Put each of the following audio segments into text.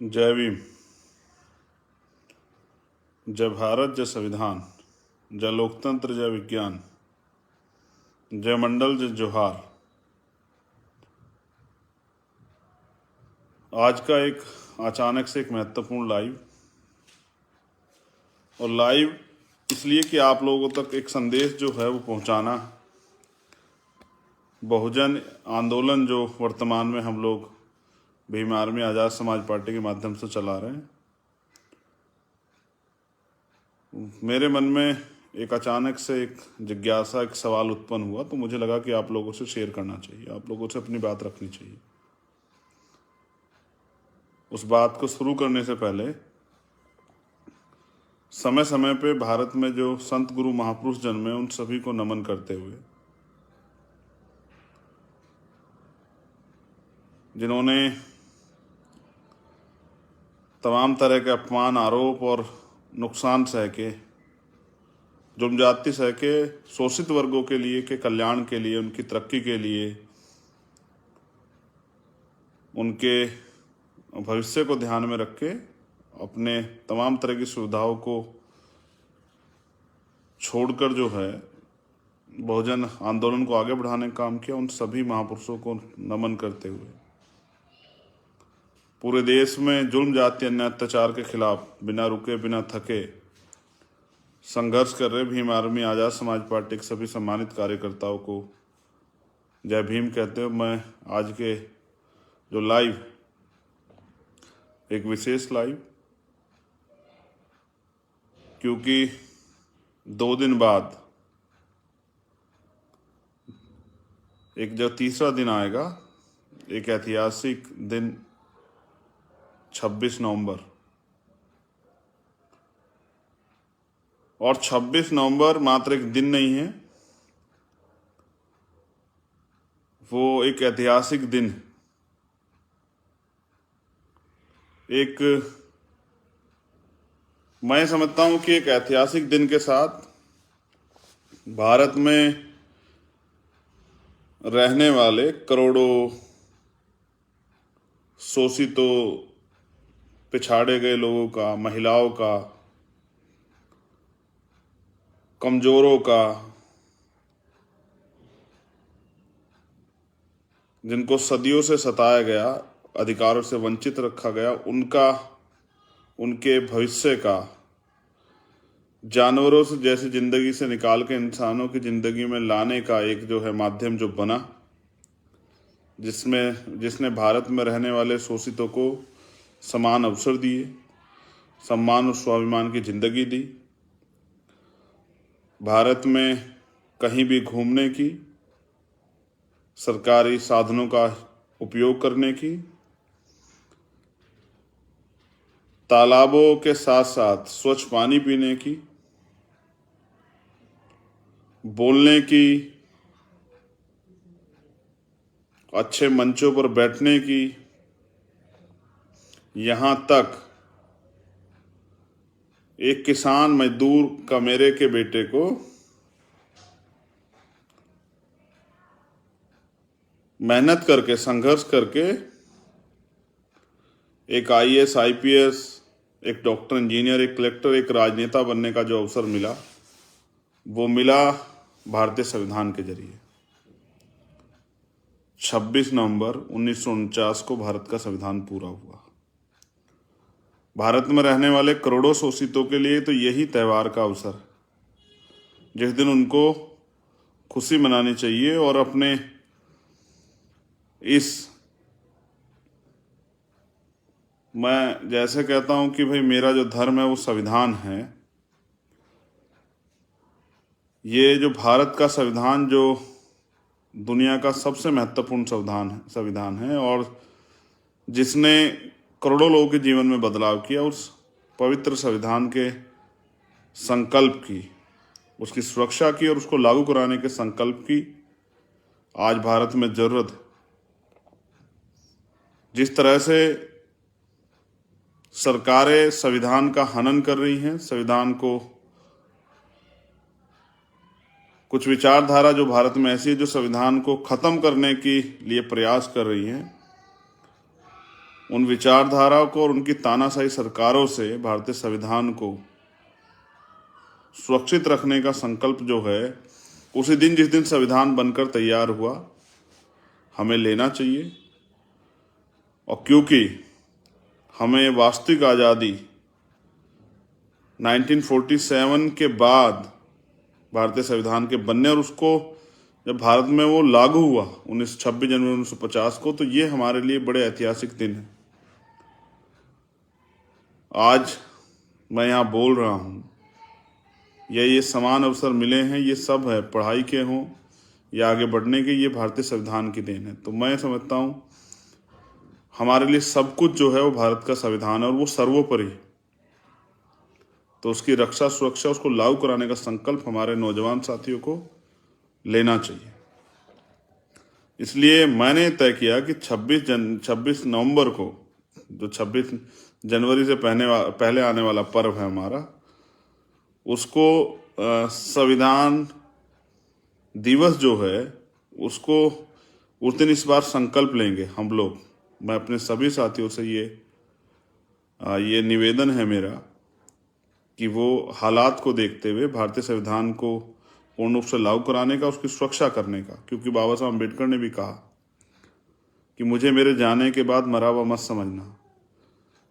जय भीम। जय भारत, जय संविधान, जय लोकतंत्र, जय विज्ञान, जय मंडल, जय जोहार। आज का एक अचानक से एक महत्वपूर्ण लाइव, और लाइव इसलिए कि आप लोगों तक एक संदेश जो है वो पहुंचाना। बहुजन आंदोलन जो वर्तमान में हम लोग भीम आर्मी आज़ाद समाज पार्टी के माध्यम से चला रहे हैं, मेरे मन में एक अचानक से एक जिज्ञासा, एक सवाल उत्पन्न हुआ, तो मुझे लगा कि आप लोगों से शेयर करना चाहिए, आप लोगों से अपनी बात रखनी चाहिए। उस बात को शुरू करने से पहले समय समय पे भारत में जो संत गुरु महापुरुष जन्मे, उन सभी को नमन करते हुए, जिन्होंने तमाम तरह के अपमान, आरोप और नुकसान सह के, जुर्म जाति सह के, शोषित वर्गों के लिए के कल्याण के लिए, उनकी तरक्की के लिए, उनके भविष्य को ध्यान में रख के अपने तमाम तरह की सुविधाओं को छोड़कर जो है बहुजन आंदोलन को आगे बढ़ाने का काम किया, उन सभी महापुरुषों को नमन करते हुए पूरे देश में जुर्म, जाति, अन्य अत्याचार के खिलाफ बिना रुके, बिना थके संघर्ष कर रहे भीम आर्मी आज़ाद समाज पार्टी के सभी सम्मानित कार्यकर्ताओं को जय भीम कहते हुए मैं आज के जो लाइव, एक विशेष लाइव, क्योंकि 2 दिन बाद एक जो तीसरा दिन आएगा, एक ऐतिहासिक दिन 26 नवंबर, और 26 नवंबर मात्र एक दिन नहीं है, वो एक ऐतिहासिक दिन, एक मैं समझता हूं कि एक ऐतिहासिक दिन के साथ भारत में रहने वाले करोड़ों शोषितों, पिछाड़े गए लोगों का, महिलाओं का, कमजोरों का, जिनको सदियों से सताया गया, अधिकारों से वंचित रखा गया, उनके भविष्य का, जानवरों से जैसी जिंदगी से निकाल के इंसानों की जिंदगी में लाने का एक जो है माध्यम जो बना, जिसने भारत में रहने वाले शोषितों को समान अवसर दिए, सम्मान और स्वाभिमान की जिंदगी दी, भारत में कहीं भी घूमने की, सरकारी साधनों का उपयोग करने की, तालाबों के साथ साथ स्वच्छ पानी पीने की, बोलने की, अच्छे मंचों पर बैठने की, यहाँ तक एक किसान मजदूर का मेरे के बेटे को मेहनत करके, संघर्ष करके एक आईएएस, आईपीएस, एक डॉक्टर, इंजीनियर, एक कलेक्टर, एक राजनेता बनने का जो अवसर मिला, वो मिला भारतीय संविधान के जरिए। 26 नवंबर 1949 को भारत का संविधान पूरा हुआ। भारत में रहने वाले करोड़ों शोषितों के लिए तो यही त्यौहार का अवसर, जिस दिन उनको खुशी मनानी चाहिए और अपने मैं जैसे कहता हूं कि भाई मेरा जो धर्म है वो संविधान है। ये जो भारत का संविधान, जो दुनिया का सबसे महत्वपूर्ण संविधान है और जिसने करोड़ों लोगों के जीवन में बदलाव किया, उस पवित्र संविधान के संकल्प की, उसकी सुरक्षा की और उसको लागू कराने के संकल्प की आज भारत में जरूरत है। जिस तरह से सरकारें संविधान का हनन कर रही हैं, संविधान को, कुछ विचारधारा जो भारत में ऐसी है जो संविधान को खत्म करने के लिए प्रयास कर रही हैं, उन विचारधाराओं को और उनकी तानाशाही सरकारों से भारतीय संविधान को सुरक्षित रखने का संकल्प जो है, उसी दिन जिस दिन संविधान बनकर तैयार हुआ, हमें लेना चाहिए। और क्योंकि हमें वास्तविक आज़ादी 1947 के बाद भारतीय संविधान के बनने और उसको जब भारत में वो लागू हुआ 26 जनवरी 1950 को, तो ये हमारे लिए बड़े ऐतिहासिक दिन है। आज मैं यहाँ बोल रहा हूँ या ये समान अवसर मिले हैं, ये सब है पढ़ाई के हों या आगे बढ़ने के, ये भारतीय संविधान की देन है। तो मैं समझता हूँ हमारे लिए सब कुछ जो है वो भारत का संविधान है और वो सर्वोपरि है। तो उसकी रक्षा, सुरक्षा, उसको लागू कराने का संकल्प हमारे नौजवान साथियों को लेना चाहिए। इसलिए मैंने तय किया कि 26 नवंबर को, जो 26 जनवरी से पहले आने वाला पर्व है हमारा, उसको संविधान दिवस जो है उसको उस दिन इस बार संकल्प लेंगे हम लोग। मैं अपने सभी साथियों से ये निवेदन है मेरा कि वो हालात को देखते हुए भारतीय संविधान को पूर्ण रूप से लागू कराने का, उसकी सुरक्षा करने का, क्योंकि बाबा साहब अम्बेडकर ने भी कहा कि मुझे मेरे जाने के बाद मरा हुआ मत समझना,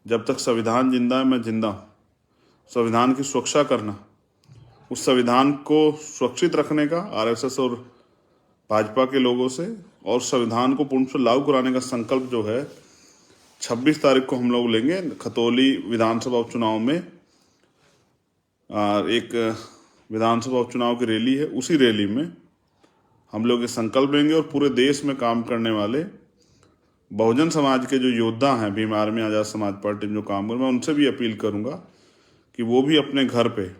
जब तक संविधान जिंदा है मैं जिंदा हूँ। संविधान की सुरक्षा करना, उस संविधान को सुरक्षित रखने का आरएसएस और भाजपा के लोगों से, और संविधान को पूर्ण रूप से लागू कराने का संकल्प जो है 26 तारीख को हम लोग लेंगे। खतौली विधानसभा उपचुनाव में एक विधानसभा उपचुनाव की रैली है, उसी रैली में हम लोग ये संकल्प लेंगे और पूरे देश में काम करने वाले बहुजन समाज के जो योद्धा हैं, भीम आर्मी आज़ाद समाज पार्टी में जो काम कर, मैं उनसे भी अपील करूंगा कि वो भी अपने घर पे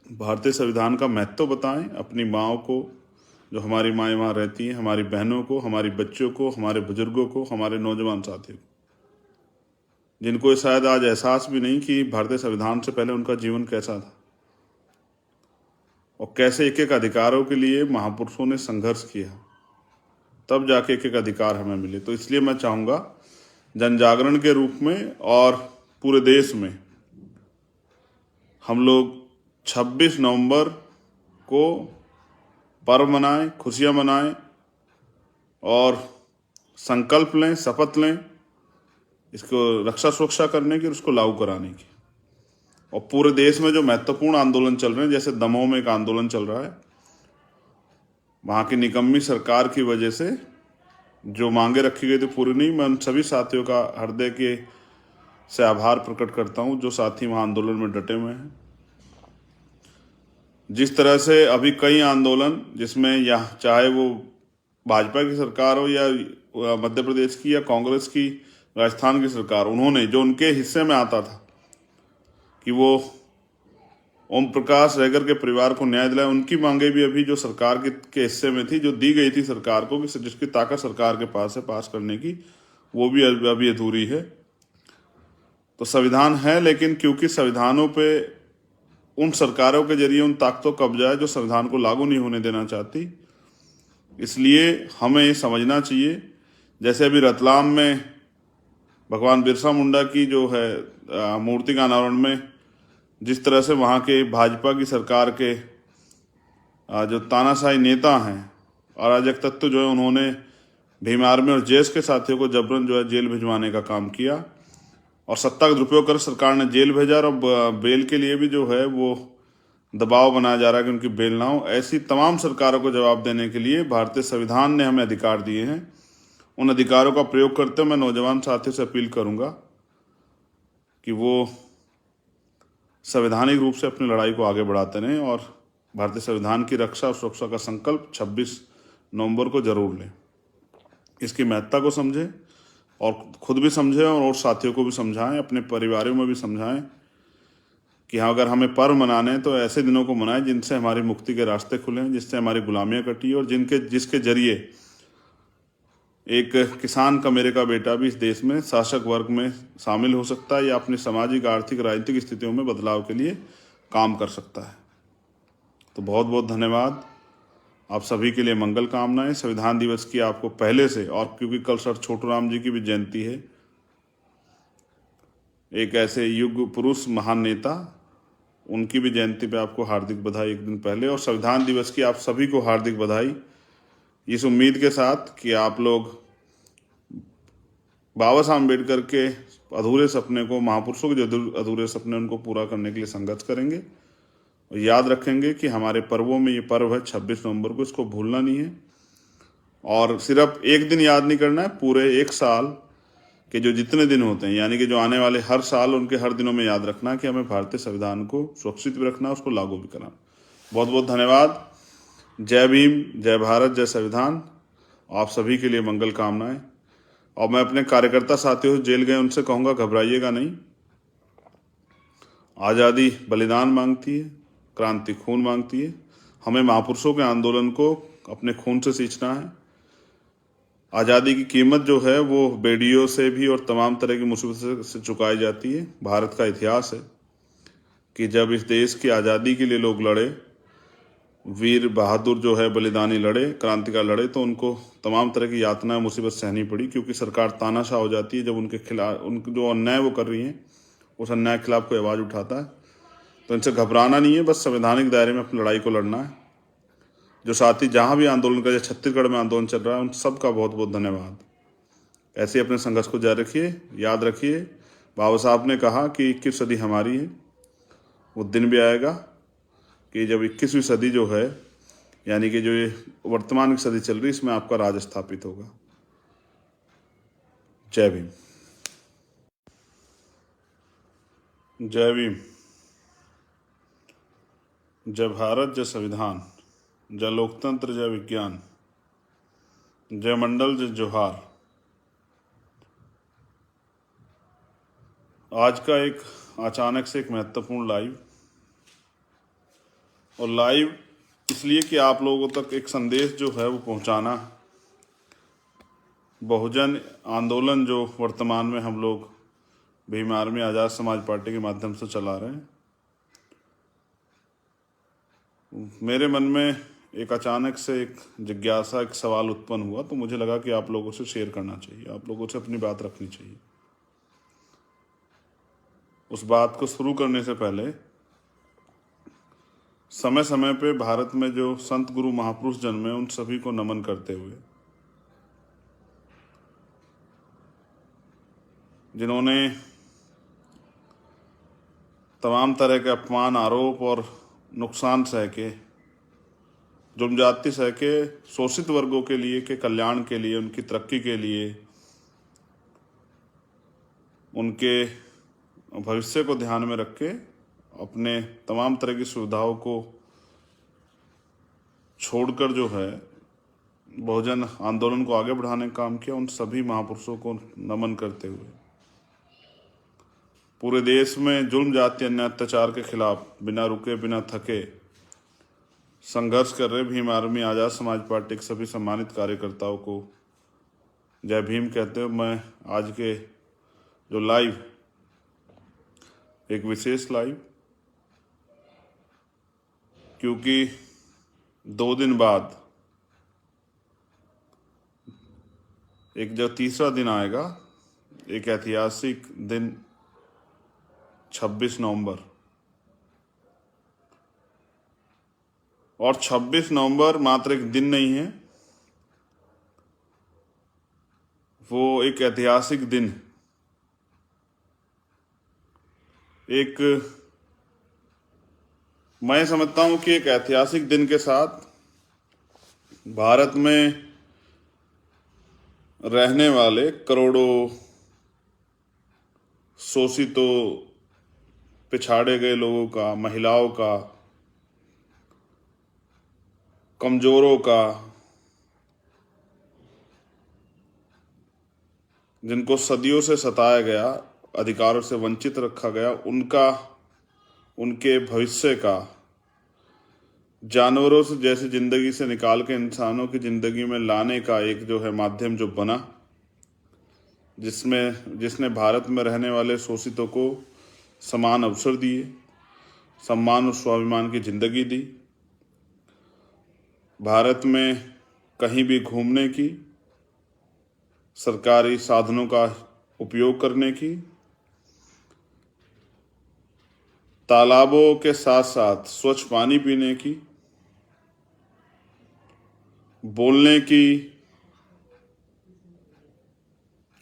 भारतीय संविधान का महत्व बताएं अपनी माँओं को, जो हमारी माएँ वहाँ रहती हैं, हमारी बहनों को, हमारी बच्चों को, हमारे बुजुर्गों को, हमारे नौजवान साथियों को, जिनको शायद आज एहसास भी नहीं कि भारतीय संविधान से पहले उनका जीवन कैसा था और कैसे एक एक अधिकारों के लिए महापुरुषों ने संघर्ष किया, तब जाके एक एक अधिकार हमें मिले। तो इसलिए मैं चाहूँगा जन जागरण के रूप में और पूरे देश में हम लोग 26 नवंबर को पर्व मनाएं, खुशियां मनाएं और संकल्प लें, शपथ लें इसको रक्षा सुरक्षा करने की और उसको लागू कराने की। और पूरे देश में जो महत्वपूर्ण आंदोलन चल रहे हैं, जैसे दमोह में एक आंदोलन चल रहा है, वहाँ की निकम्मी सरकार की वजह से जो मांगे रखी गई थी पूरी नहीं। मैं उन सभी साथियों का हृदय के से आभार प्रकट करता हूँ जो साथी वहाँ आंदोलन में डटे हुए हैं। जिस तरह से अभी कई आंदोलन जिसमें या चाहे वो भाजपा की सरकार हो या मध्य प्रदेश की या कांग्रेस की राजस्थान की सरकार, उन्होंने जो उनके हिस्से में आता था कि वो ओम प्रकाश रहगर के परिवार को न्याय दिलाए, उनकी मांगे भी अभी जो सरकार के हिस्से में थी, जो दी गई थी सरकार को, कि जिसकी ताकत सरकार के पास है पास करने की, वो भी अभी अधूरी है। तो संविधान है, लेकिन क्योंकि संविधानों पे उन सरकारों के जरिए उन ताकतों का कब्जा है जो संविधान को लागू नहीं होने देना चाहती, इसलिए हमें ये समझना चाहिए। जैसे अभी रतलाम में भगवान बिरसा मुंडा की जो है मूर्ति का अनावरण में जिस तरह से वहाँ के भाजपा की सरकार के जो तानाशाही नेता हैं, अराजक तत्व जो है, उन्होंने भीम आर्मी और जेएस के साथियों को जबरन जो है जेल भिजवाने का काम किया और सत्ता का दुरुपयोग कर सरकार ने जेल भेजा और बेल के लिए भी जो है वो दबाव बनाया जा रहा है कि उनकी बेल ना हो। ऐसी तमाम सरकारों को जवाब देने के लिए भारतीय संविधान ने हमें अधिकार दिए हैं। उन अधिकारों का प्रयोग करते हुए मैं नौजवान साथियों से अपील करूंगा कि वो संवैधानिक रूप से अपनी लड़ाई को आगे बढ़ाते रहें और भारतीय संविधान की रक्षा और सुरक्षा का संकल्प 26 नवंबर को जरूर लें। इसकी महत्ता को समझें और खुद भी समझें और साथियों को भी समझाएं, अपने परिवारों में भी समझाएं कि हाँ, अगर हमें पर्व मनाने हैं तो ऐसे दिनों को मनाएं जिनसे हमारी मुक्ति के रास्ते खुलें, जिससे हमारी गुलामियाँ कटी और जिसके जरिए एक किसान का मेरे का बेटा भी इस देश में शासक वर्ग में शामिल हो सकता है या अपनी सामाजिक, आर्थिक, राजनीतिक स्थितियों में बदलाव के लिए काम कर सकता है। तो बहुत बहुत धन्यवाद। आप सभी के लिए मंगल कामनाएं। संविधान दिवस की आपको पहले से, और क्योंकि कल सर छोटू राम जी की भी जयंती है, एक ऐसे युग पुरुष, महान नेता, उनकी भी जयंती पे आपको हार्दिक बधाई एक दिन पहले, और संविधान दिवस की आप सभी को हार्दिक बधाई, इस उम्मीद के साथ कि आप लोग बाबा साहब अम्बेडकर के अधूरे सपने को, महापुरुषों के जो अधूरे सपने उनको पूरा करने के लिए संघर्ष करेंगे, और याद रखेंगे कि हमारे पर्वों में ये पर्व है 26 नवंबर को, इसको भूलना नहीं है। और सिर्फ एक दिन याद नहीं करना है, पूरे एक साल के जो जितने दिन होते हैं, यानी कि जो आने वाले हर साल, उनके हर दिनों में याद रखना कि हमें भारतीय संविधान को सुरक्षित भी रखना, उसको लागू भी करना। बहुत बहुत धन्यवाद। जय भीम, जय भारत, जय संविधान। आप सभी के लिए मंगल कामनाएं। और मैं अपने कार्यकर्ता साथियों जो जेल गए उनसे कहूँगा, घबराइएगा नहीं। आज़ादी बलिदान मांगती है, क्रांति खून मांगती है। हमें महापुरुषों के आंदोलन को अपने खून से सींचना है। आज़ादी की कीमत जो है वो बेड़ियों से भी और तमाम तरह की मुसीबतों से चुकाई जाती है। भारत का इतिहास है कि जब इस देश की आज़ादी के लिए लोग लड़े, वीर बहादुर जो है बलिदानी लड़े, क्रांतिकार लड़े, तो उनको तमाम तरह की यातनाएं, मुसीबत सहनी पड़ी, क्योंकि सरकार तानाशाह हो जाती है जब उनके खिलाफ, उनके जो अन्याय वो कर रही हैं, उस अन्याय के खिलाफ कोई आवाज़ उठाता है। तो इनसे घबराना नहीं है, बस संवैधानिक दायरे में अपनी लड़ाई को लड़ना है। जो साथी जहाँ भी आंदोलन कर, छत्तीसगढ़ में आंदोलन चल रहा है, उन सबका बहुत बहुत धन्यवाद। ऐसे ही अपने संघर्ष को जारी रखिए। याद रखिए, बाबा साहब ने कहा कि 21 सदी हमारी है। वो दिन भी आएगा कि जब 21वीं सदी जो है, यानी कि जो ये वर्तमान की सदी चल रही है, इसमें आपका राज स्थापित होगा। जय भीम। जय भीम। जय भारत, जय संविधान, जय लोकतंत्र, जय विज्ञान, जय मंडल, जय जोहार। आज का एक अचानक से एक महत्वपूर्ण लाइव, और लाइव इसलिए कि आप लोगों तक एक संदेश जो है वो पहुंचाना। बहुजन आंदोलन जो वर्तमान में हम लोग भीम आर्मी, आज़ाद समाज पार्टी के माध्यम से चला रहे हैं, मेरे मन में एक अचानक से एक जिज्ञासा, एक सवाल उत्पन्न हुआ, तो मुझे लगा कि आप लोगों से शेयर करना चाहिए, आप लोगों से अपनी बात रखनी चाहिए। उस बात को शुरू करने से पहले, समय समय पे भारत में जो संत गुरु महापुरुष जन्मे, उन सभी को नमन करते हुए, जिन्होंने तमाम तरह के अपमान, आरोप और नुकसान सह के, जुल्म जाति सह के, शोषित वर्गों के लिए, के कल्याण के लिए, उनकी तरक्की के लिए, उनके भविष्य को ध्यान में रख के अपने तमाम तरह की सुविधाओं को छोड़कर जो है बहुजन आंदोलन को आगे बढ़ाने का काम किया, उन सभी महापुरुषों को नमन करते हुए पूरे देश में जुल्म, जाति, अन्याय, अत्याचार के खिलाफ बिना रुके, बिना थके संघर्ष कर रहे भीम आर्मी, आज़ाद समाज पार्टी के सभी सम्मानित कार्यकर्ताओं को जय भीम कहते हुए, मैं आज के जो लाइव, एक विशेष लाइव, क्योंकि 2 दिन बाद एक जो तीसरा दिन आएगा, एक ऐतिहासिक दिन 26 नवंबर, और 26 नवंबर मात्र एक दिन नहीं है, वो एक ऐतिहासिक दिन, एक, मैं समझता हूं कि एक ऐतिहासिक दिन के साथ भारत में रहने वाले करोड़ों शोषितों, पिछाड़े गए लोगों का, महिलाओं का, कमजोरों का, जिनको सदियों से सताया गया, अधिकारों से वंचित रखा गया, उनके भविष्य का, जानवरों से जैसी जिंदगी से निकाल के इंसानों की जिंदगी में लाने का एक जो है माध्यम जो बना, जिसने भारत में रहने वाले शोषितों को समान अवसर दिए, सम्मान और स्वाभिमान की जिंदगी दी, भारत में कहीं भी घूमने की, सरकारी साधनों का उपयोग करने की, तालाबों के साथ साथ स्वच्छ पानी पीने की, बोलने की,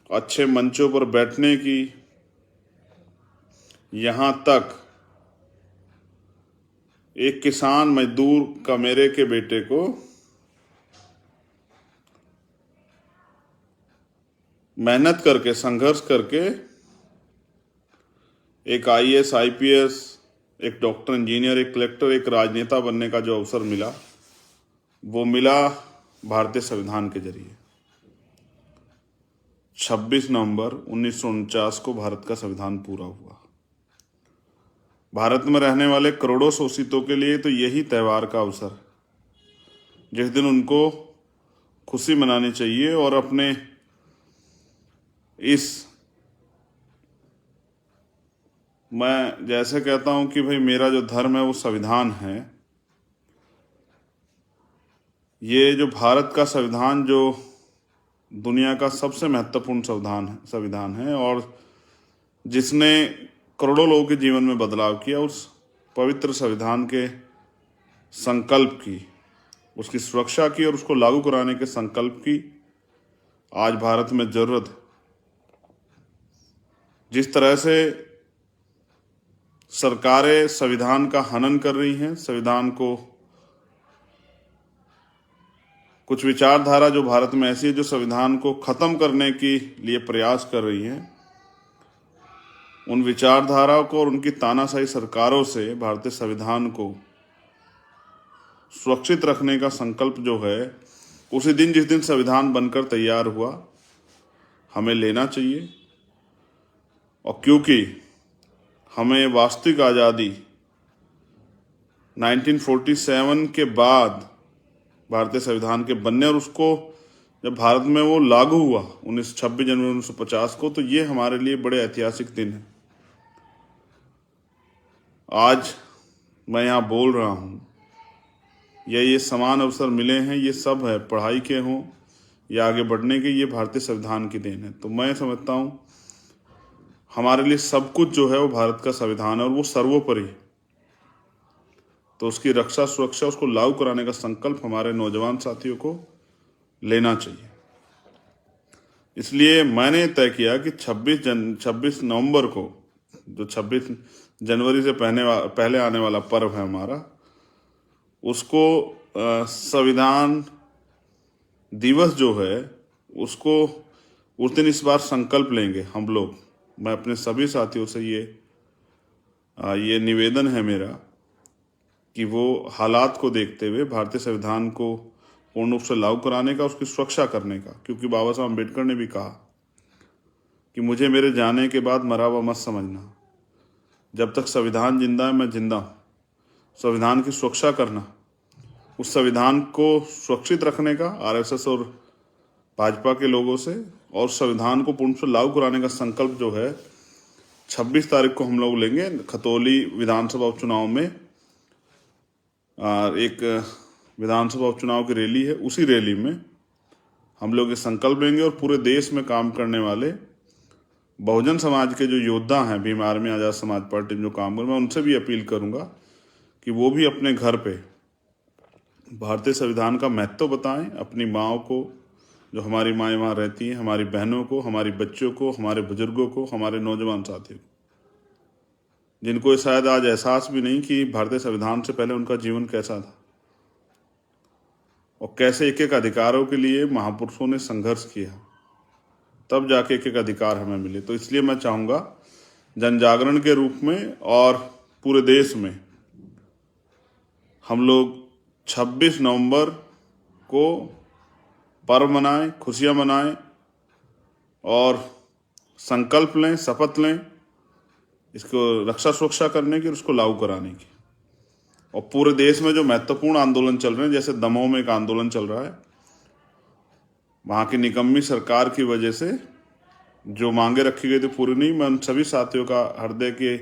अच्छे मंचों पर बैठने की, यहाँ तक एक किसान मजदूर का मेरे के बेटे को मेहनत करके, संघर्ष करके एक आईएएस, आईपीएस, एक डॉक्टर, इंजीनियर, एक कलेक्टर, एक राजनेता बनने का जो अवसर मिला, वो मिला भारतीय संविधान के जरिए। 26 नवंबर 1949 को भारत का संविधान पूरा हुआ। भारत में रहने वाले करोड़ों शोषितों के लिए तो यही त्यौहार का अवसर, जिस दिन उनको खुशी मनानी चाहिए और अपने मैं जैसे कहता हूं कि भाई मेरा जो धर्म है वो संविधान है। ये जो भारत का संविधान जो दुनिया का सबसे महत्वपूर्ण संविधान है और जिसने करोड़ों लोगों के जीवन में बदलाव किया, उस पवित्र संविधान के संकल्प की, उसकी सुरक्षा की और उसको लागू कराने के संकल्प की आज भारत में जरूरत है। जिस तरह से सरकारें संविधान का हनन कर रही हैं, संविधान को, कुछ विचारधारा जो भारत में ऐसी है जो संविधान को खत्म करने के लिए प्रयास कर रही हैं, उन विचारधाराओं को और उनकी तानाशाही सरकारों से भारतीय संविधान को सुरक्षित रखने का संकल्प जो है, उसी दिन जिस दिन संविधान बनकर तैयार हुआ, हमें लेना चाहिए। और क्योंकि हमें वास्तविक आज़ादी 1947 के बाद भारतीय संविधान के बनने और उसको जब भारत में वो लागू हुआ 26 जनवरी 1950 को, तो ये हमारे लिए बड़े ऐतिहासिक दिन है। आज मैं यहाँ बोल रहा हूँ या ये समान अवसर मिले हैं, ये सब है, पढ़ाई के हों या आगे बढ़ने के, ये भारतीय संविधान की देन है। तो मैं समझता हूँ हमारे लिए सब कुछ जो है वो भारत का संविधान है और वो सर्वोपरि है। तो उसकी रक्षा, सुरक्षा, उसको लागू कराने का संकल्प हमारे नौजवान साथियों को लेना चाहिए। इसलिए मैंने तय किया कि 26 नवंबर को, जो 26 जनवरी से पहले आने वाला पर्व है हमारा, उसको संविधान दिवस जो है उसको उस दिन इस बार संकल्प लेंगे हम लोग। मैं अपने सभी साथियों से ये निवेदन है मेरा कि वो हालात को देखते हुए भारतीय संविधान को पूर्ण रूप से लागू कराने का, उसकी सुरक्षा करने का, क्योंकि बाबा साहब अम्बेडकर ने भी कहा कि मुझे मेरे जाने के बाद मरा हुआ मत समझना, जब तक संविधान जिंदा है मैं जिंदा हूँ। संविधान की सुरक्षा करना, उस संविधान को सुरक्षित रखने का आरएसएस और भाजपा के लोगों से, और संविधान को पूर्ण रूप से लागू कराने का संकल्प जो है 26 तारीख को हम लोग लेंगे। खतौली विधानसभा उपचुनाव में एक विधानसभा उपचुनाव की रैली है, उसी रैली में हम लोग ये संकल्प लेंगे और पूरे देश में काम करने वाले बहुजन समाज के जो योद्धा हैं, भीम आर्मी, आज़ाद समाज पार्टी में जो काम कर, मैं उनसे भी अपील करूंगा कि वो भी अपने घर पे भारतीय संविधान का महत्व बताएं अपनी माँओं को, जो हमारी माएँ वहाँ रहती हैं, हमारी बहनों को, हमारी बच्चों को, हमारे बुजुर्गों को, हमारे नौजवान साथियों को, जिनको शायद आज एहसास भी नहीं कि भारतीय संविधान से पहले उनका जीवन कैसा था और कैसे एक एक अधिकारों के लिए महापुरुषों ने संघर्ष किया, तब जाके एक एक अधिकार हमें मिले। तो इसलिए मैं चाहूँगा जन जागरण के रूप में और पूरे देश में हम लोग 26 नवंबर को पर्व मनाएं, खुशियां मनाएं और संकल्प लें, शपथ लें इसको रक्षा सुरक्षा करने की और उसको लागू कराने की। और पूरे देश में जो महत्वपूर्ण आंदोलन चल रहे हैं, जैसे दमोह में एक आंदोलन चल रहा है, वहाँ की निकम्मी सरकार की वजह से जो मांगे रखी गई थी पूरी नहीं। मैं उन सभी साथियों का हृदय के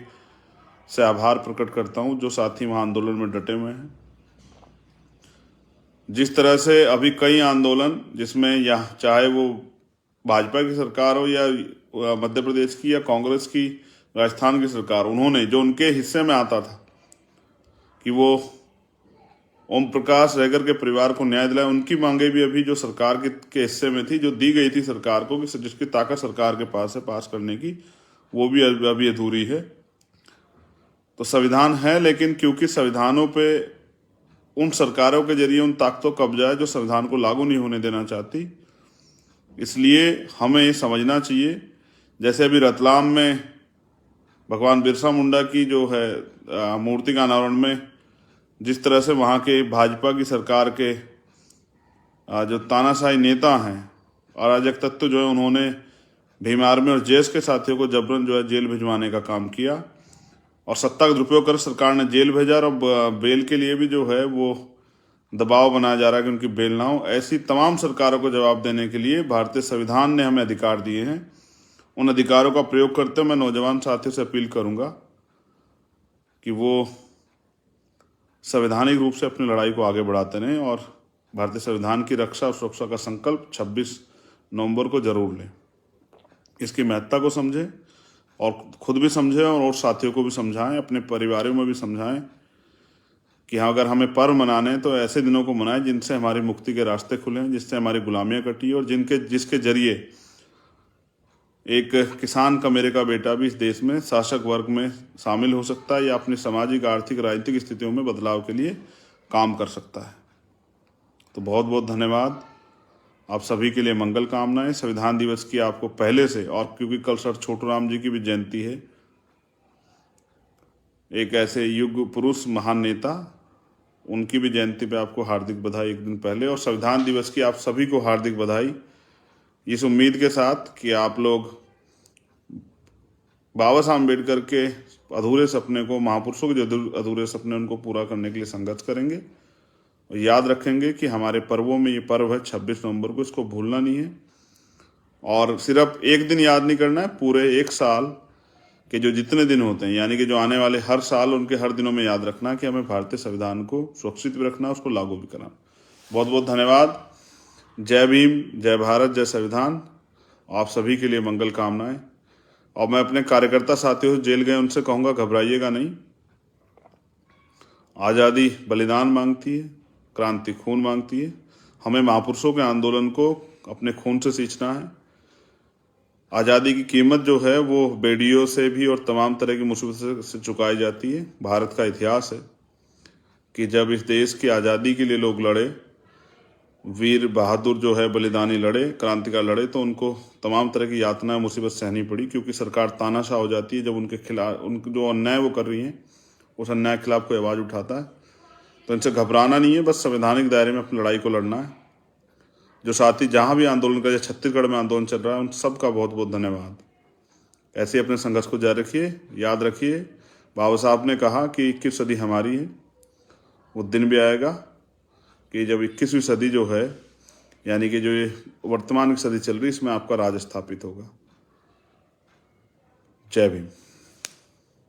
से आभार प्रकट करता हूँ जो साथी वहाँ आंदोलन में डटे हुए हैं। जिस तरह से अभी कई आंदोलन जिसमें यह चाहे वो भाजपा की सरकार हो या मध्य प्रदेश की या कांग्रेस की राजस्थान की सरकार, उन्होंने जो उनके हिस्से में आता था कि वो ओम प्रकाश रहगर के परिवार को न्याय दिलाए, उनकी मांगे भी अभी जो सरकार के हिस्से में थी, जो दी गई थी सरकार को कि जिसकी ताकत सरकार के पास है पास करने की, वो भी अभी अधूरी है। तो संविधान है, लेकिन क्योंकि संविधानों पे उन सरकारों के जरिए उन ताकतों का कब्जा है जो संविधान को लागू नहीं होने देना चाहती, इसलिए हमें ये समझना चाहिए। जैसे अभी रतलाम में भगवान बिरसा मुंडा की जो है मूर्ति का अनावरण में जिस तरह से वहाँ के भाजपा की सरकार के जो तानाशाही नेता हैं, अराजक तत्व जो है, उन्होंने भीम आर्मी और जेएस के साथियों को जबरन जो है जेल भिजवाने का काम किया और सत्ता का दुरुपयोग कर सरकार ने जेल भेजा, और बेल के लिए भी जो है वो दबाव बनाया जा रहा है कि उनकी बेल ना हो। ऐसी तमाम सरकारों को जवाब देने के लिए भारतीय संविधान ने हमें अधिकार दिए हैं। उन अधिकारों का प्रयोग करते हुए मैं नौजवान साथियों से अपील करूंगा कि वो संवैधानिक रूप से अपनी लड़ाई को आगे बढ़ाते रहें और भारतीय संविधान की रक्षा और सुरक्षा का संकल्प 26 नवंबर को जरूर लें। इसकी महत्ता को समझें और खुद भी समझें और साथियों को भी समझाएं, अपने परिवारों में भी समझाएं कि हाँ, अगर हमें पर्व मनाने हैं तो ऐसे दिनों को मनाएं जिनसे हमारी मुक्ति के रास्ते खुले, जिससे हमारी गुलामियां कटी और जिसके जरिए एक किसान का मेरे का बेटा भी इस देश में शासक वर्ग में शामिल हो सकता है या अपनी सामाजिक, आर्थिक, राजनीतिक स्थितियों में बदलाव के लिए काम कर सकता है। तो बहुत बहुत धन्यवाद। आप सभी के लिए मंगल कामनाएं। संविधान दिवस की आपको पहले से, और क्योंकि कल सर छोटू राम जी की भी जयंती है, एक ऐसे युग पुरुष महान नेता, उनकी भी जयंती पे आपको हार्दिक बधाई एक दिन पहले, और संविधान दिवस की आप सभी को हार्दिक बधाई, इस उम्मीद के साथ कि आप लोग बाबा साहब अम्बेडकर के अधूरे सपने को, महापुरुषों के जो अधूरे सपने, उनको पूरा करने के लिए संघर्ष करेंगे और याद रखेंगे कि हमारे पर्वों में ये पर्व है 26 नवंबर को, इसको भूलना नहीं है। और सिर्फ एक दिन याद नहीं करना है, पूरे एक साल के जो जितने दिन होते हैं, यानी कि जो आने वाले हर साल, उनके हर दिनों में याद रखना कि हमें भारतीय संविधान को सुरक्षित भी रखना, उसको लागू भी करना। बहुत बहुत धन्यवाद। जय भीम, जय भारत, जय संविधान। आप सभी के लिए मंगल कामनाएं। और मैं अपने कार्यकर्ता साथियों जेल गए उनसे कहूँगा, घबराइएगा नहीं। आज़ादी बलिदान मांगती है, क्रांति खून मांगती है। हमें महापुरुषों के आंदोलन को अपने खून से सींचना है। आज़ादी की कीमत जो है वो बेड़ियों से भी और तमाम तरह की मुसीबतों से चुकाई जाती है। भारत का इतिहास है कि जब इस देश की आज़ादी के लिए लोग लड़े, वीर बहादुर जो है बलिदानी लड़े, क्रांतिकार लड़े, तो उनको तमाम तरह की यातनाएं, मुसीबत सहनी पड़ी, क्योंकि सरकार तानाशाह हो जाती है जब उनके खिलाफ, उनके जो अन्याय वो कर रही हैं, उस अन्याय के खिलाफ कोई आवाज़ उठाता है। तो इनसे घबराना नहीं है, बस संवैधानिक दायरे में अपनी लड़ाई को लड़ना है। जो साथी जहाँ भी आंदोलन कर, छत्तीसगढ़ में आंदोलन चल रहा है, उन सबका बहुत बहुत धन्यवाद। ऐसे अपने संघर्ष को जारी रखिए। याद रखिए, बाबा साहब ने कहा कि 21 सदी हमारी है। वो दिन भी आएगा कि जब 21वीं सदी जो है, यानी कि जो ये वर्तमान की सदी चल रही है, इसमें आपका राज स्थापित होगा। जय भीम।